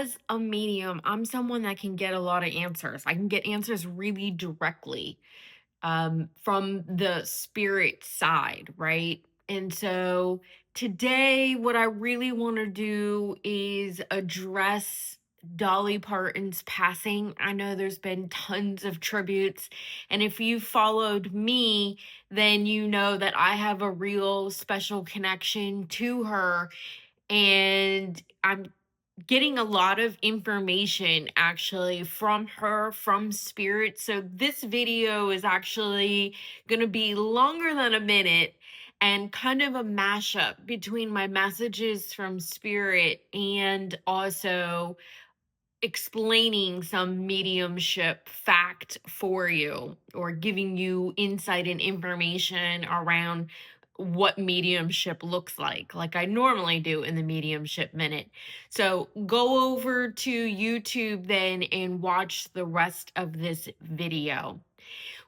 as a medium, I'm someone that can get a lot of answers. I can get answers really directly from the spirit side, right? And so today, what I really want to do is address Dolly Parton's passing. I know there's been tons of tributes, and if you followed me, then you know that I have a real special connection to her, and I'm getting a lot of information actually from her, from spirit. So this video is actually going to be longer than a minute and kind of a mashup between my messages from spirit and also explaining some mediumship fact for you, or giving you insight and information around what mediumship looks like I normally do in the Mediumship Minute. So go over to YouTube then and watch the rest of this video.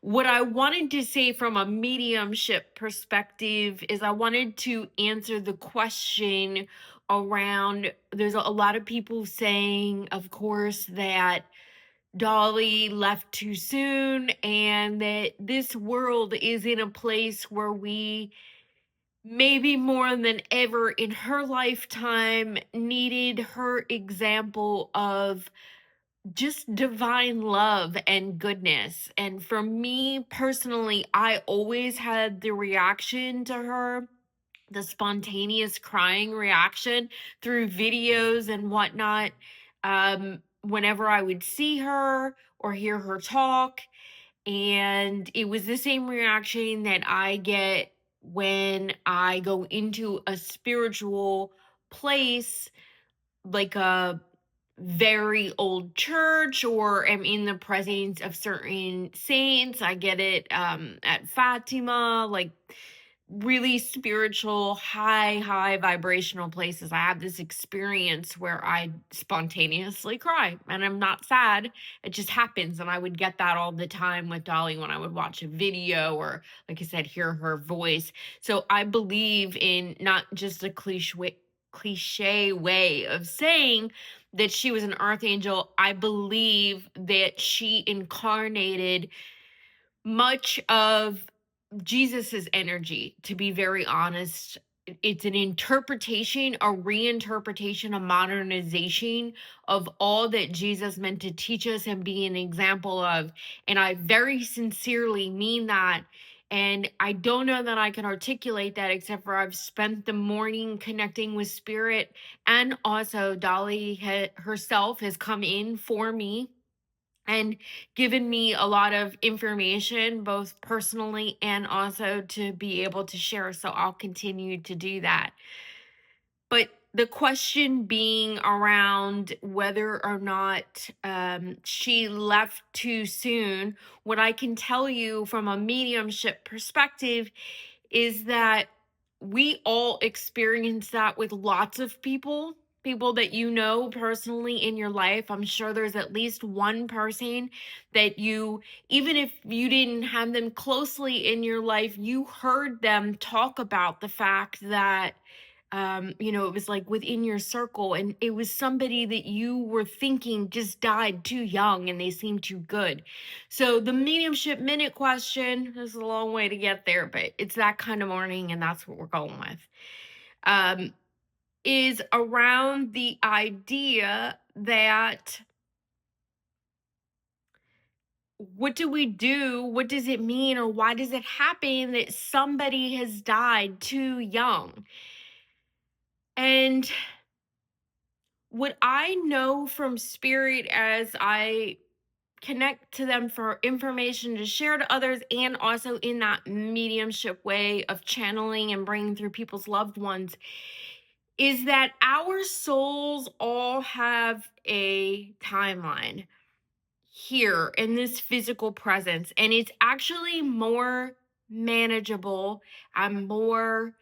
What I wanted to say from a mediumship perspective is I wanted to answer the question around, there's a lot of people saying, of course, that Dolly left too soon and that this world is in a place where we, maybe more than ever in her lifetime, needed her example of just divine love and goodness. And for me personally, I always had the reaction to her, the spontaneous crying reaction through videos and whatnot. Whenever I would see her or hear her talk, and it was the same reaction that I get when I go into a spiritual place, like a very old church, or am in the presence of certain saints. I get it at Fatima, like really spiritual, high vibrational places. I have this experience where I spontaneously cry and I'm not sad. It just happens. And I would get that all the time with Dolly when I would watch a video or, like I said, hear her voice. So I believe in not just a cliche way of saying that she was an archangel. I believe that she incarnated much of Jesus's energy, to be very honest. It's an interpretation, a reinterpretation, a modernization of all that Jesus meant to teach us and be an example of. And I very sincerely mean that. And I don't know that I can articulate that except for I've spent the morning connecting with spirit. And also, Dolly herself has come in for me and given me a lot of information, both personally and also to be able to share. So I'll continue to do that. But the question being around whether or not she left too soon, what I can tell you from a mediumship perspective is that we all experience that with lots of people that you know personally in your life. I'm sure there's at least one person that you, even if you didn't have them closely in your life, you heard them talk about the fact that it was like within your circle, and it was somebody that you were thinking just died too young and they seemed too good. So the Mediumship Minute question, there's a long way to get there, but it's that kind of morning and that's what we're going with. Is around the idea that what do we do? What does it mean, or why does it happen that somebody has died too young? And what I know from spirit as I connect to them for information to share to others, and also in that mediumship way of channeling and bringing through people's loved ones, is that our souls all have a timeline here in this physical presence, and it's actually more manageable and more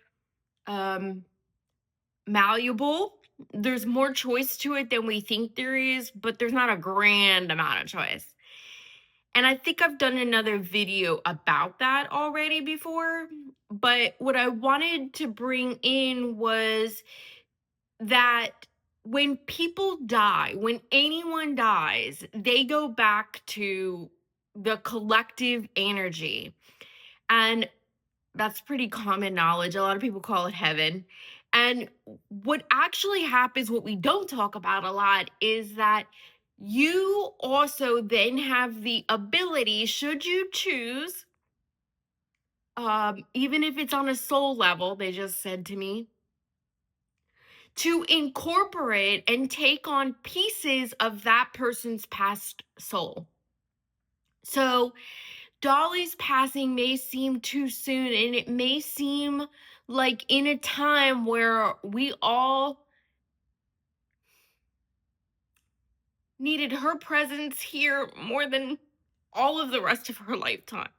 um malleable. There's more choice to it than we think there is, but there's not a grand amount of choice. And I think I've done another video about that already before, but what I wanted to bring in was that when people die, when anyone dies, they go back to the collective energy. And that's pretty common knowledge. A lot of people call it heaven. And what actually happens, what we don't talk about a lot, is that you also then have the ability, should you choose, even if it's on a soul level, they just said to me, to incorporate and take on pieces of that person's past soul. So, Dolly's passing may seem too soon, and it may seem like in a time where we all needed her presence here more than all of the rest of her lifetime.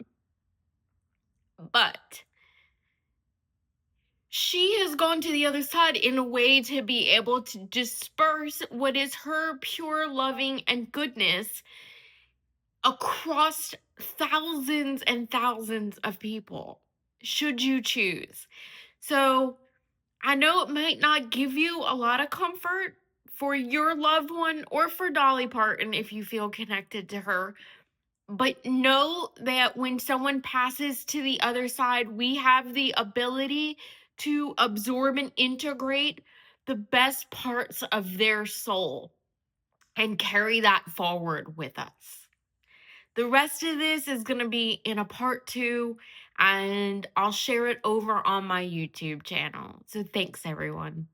But she has gone to the other side in a way to be able to disperse what is her pure loving and goodness across thousands and thousands of people, should you choose. So I know it might not give you a lot of comfort for your loved one or for Dolly Parton if you feel connected to her. But know that when someone passes to the other side, we have the ability to absorb and integrate the best parts of their soul and carry that forward with us. The rest of this is going to be in a part 2, and I'll share it over on my YouTube channel. So thanks, everyone.